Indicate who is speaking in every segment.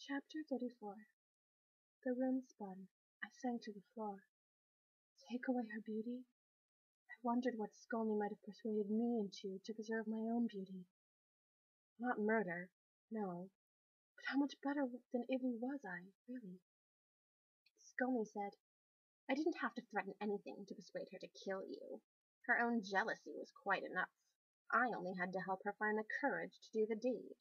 Speaker 1: Chapter 34. The room spun. I sank to the floor. Take away her beauty? I wondered what Skolny might have persuaded me into to preserve my own beauty. Not murder, no. But how much better than Ivy was I, really? Skolny said, I didn't have to threaten anything to persuade her to kill you. Her own jealousy was quite enough. I only had to help her find the courage to do the deed.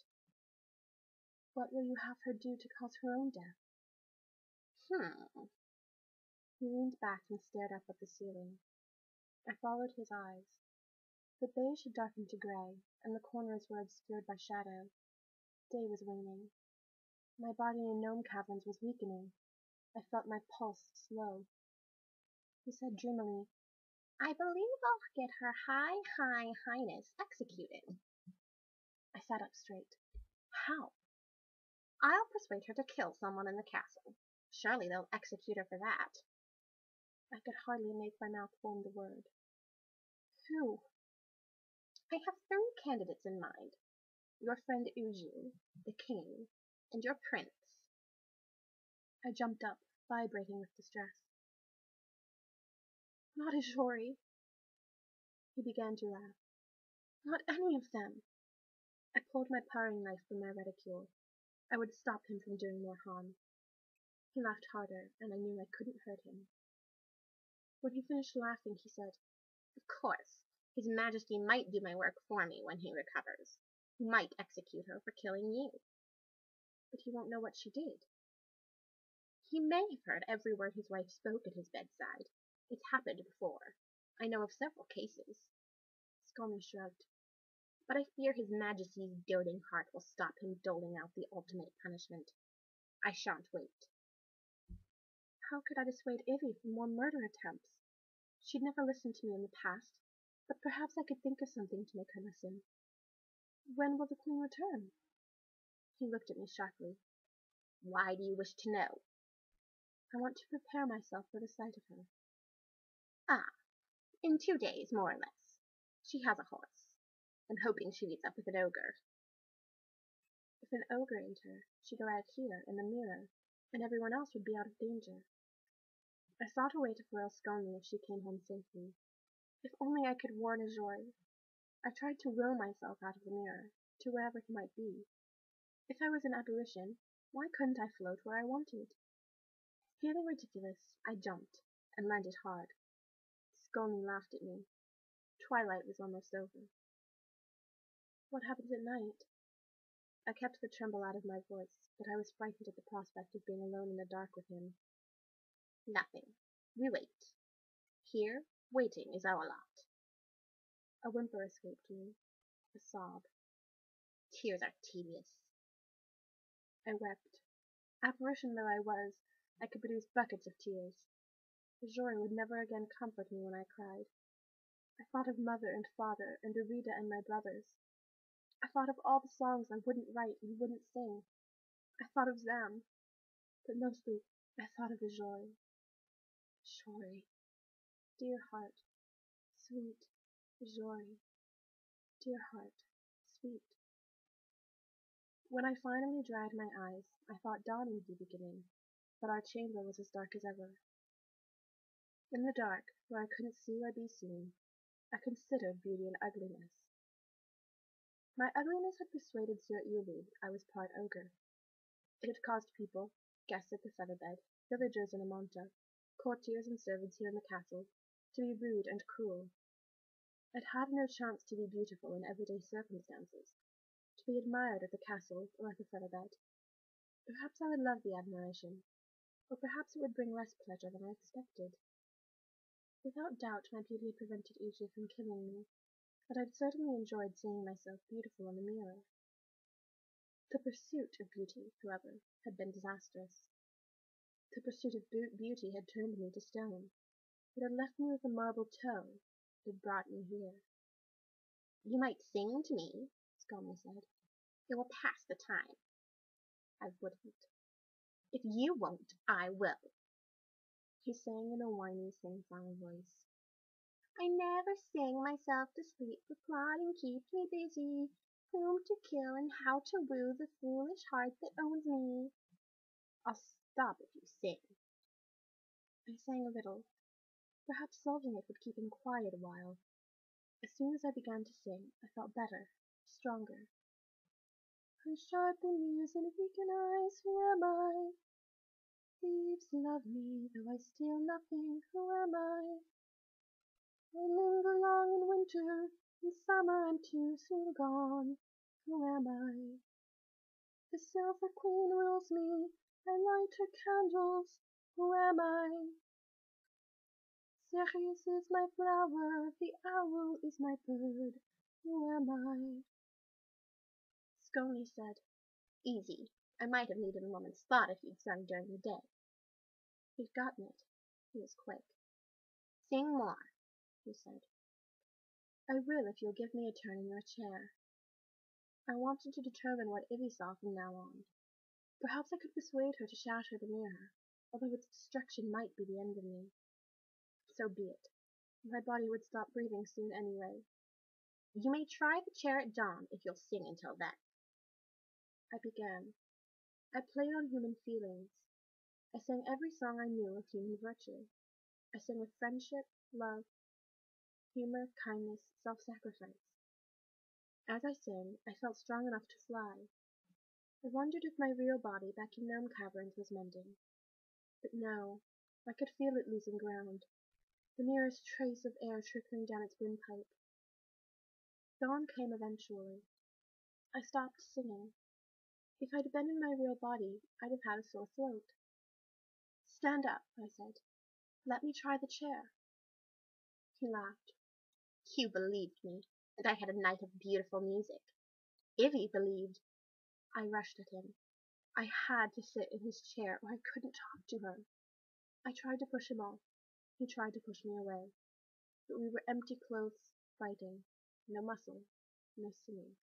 Speaker 1: What will you have her do to cause her own death? He leaned back and stared up at the ceiling. I followed his eyes. The beige had darkened to grey, and the corners were obscured by shadow. Day was waning. My body in gnome caverns was weakening. I felt my pulse slow. He said dreamily, I believe I'll get her highness executed. I sat up straight. How? I'll persuade her to kill someone in the castle. Surely they'll execute her for that. I could hardly make my mouth form the word. Who? I have 3 candidates in mind. Your friend Eugene, the king, and your prince. I jumped up, vibrating with distress. Not Ajori. He began to laugh. Not any of them. I pulled my paring knife from my reticule. I would stop him from doing more harm. He laughed harder, and I knew I couldn't hurt him. When he finished laughing, he said, Of course, His Majesty might do my work for me when he recovers. He might execute her for killing you. But he won't know what she did. He may have heard every word his wife spoke at his bedside. It's happened before. I know of several cases. Skolny shrugged. But I fear His Majesty's doting heart will stop him doling out the ultimate punishment. I shan't wait. How could I dissuade Ivy from more murder attempts? She'd never listened to me in the past, but perhaps I could think of something to make her listen. When will the Queen return? He looked at me sharply. Why do you wish to know? I want to prepare myself for the sight of her. Ah, in 2 days, more or less. She has a horse. I'm hoping she meets up with an ogre. If an ogre ate her, she'd arrive here, in the mirror, and everyone else would be out of danger. I thought a way to foil Skolny if she came home safely. If only I could warn Ajori. I tried to will myself out of the mirror, to wherever he might be. If I was an apparition, why couldn't I float where I wanted? Feeling ridiculous, I jumped, and landed hard. Skolny laughed at me. Twilight was almost over. What happens at night? I kept the tremble out of my voice, but I was frightened at the prospect of being alone in the dark with him. Nothing. We wait. Here, waiting is our lot. A whimper escaped me. A sob. Tears are tedious. I wept. Apparition though I was, I could produce buckets of tears. Ajori would never again comfort me when I cried. I thought of mother and father and Arita and my brothers. I thought of all the songs I wouldn't write and wouldn't sing. I thought of them. But mostly, I thought of Ajori. Ajori. Dear heart. Sweet. Ajori. Dear heart. Sweet. When I finally dried my eyes, I thought dawn would be beginning, but our chamber was as dark as ever. In the dark, where I couldn't see or be seen, I considered beauty and ugliness. My ugliness had persuaded Sir Uli I was part ogre. It had caused people, guests at the featherbed, villagers in Amonta, courtiers and servants here in the castle, to be rude and cruel. I'd had no chance to be beautiful in everyday circumstances, to be admired at the castle or at the featherbed. Perhaps I would love the admiration, or perhaps it would bring less pleasure than I expected. Without doubt my beauty had prevented Uji from killing me, but I'd certainly enjoyed seeing myself beautiful in the mirror. The pursuit of beauty, however, had been disastrous. The pursuit of beauty had turned me to stone. It had left me with a marble toe. It had brought me here. You might sing to me, Skolny said. It will pass the time. I wouldn't. If you won't, I will. He sang in a whiny, sing-song voice. I never sing myself to sleep, for plotting keeps me busy, whom to kill and how to woo the foolish heart that owns me. I'll stop if you sing. I sang a little. Perhaps solving it would keep him quiet a while. As soon as I began to sing, I felt better, stronger. I'm sharp in ears and weak in eyes, who am I? Thieves love me, though I steal nothing, who am I? I linger long in winter, in summer I'm too soon gone, who am I? The Silver Queen rules me, I light her candles, who am I? Ceres is my flower, the owl is my bird, who am I? Sconey said, easy. I might have needed a moment's thought if you'd sung during the day. He'd gotten it. He was quick. Sing more, he said. I will if you'll give me a turn in your chair. I wanted to determine what Ivy saw from now on. Perhaps I could persuade her to shatter the mirror, although its destruction might be the end of me. So be it. My body would stop breathing soon anyway. You may try the chair at dawn if you'll sing until then. I began. I played on human feelings. I sang every song I knew of human virtue. I sang of friendship, love, humor, kindness, self-sacrifice. As I sang, I felt strong enough to fly. I wondered if my real body back in gnome caverns was mending. But no, I could feel it losing ground, the merest trace of air trickling down its windpipe. Dawn came eventually. I stopped singing. If I'd been in my real body, I'd have had a sore throat. Stand up, I said. Let me try the chair. He laughed. You believed me, and I had a night of beautiful music. Ivy believed. I rushed at him. I had to sit in his chair or I couldn't talk to her. I tried to push him off. He tried to push me away. But we were empty clothes fighting. No muscle, no singing.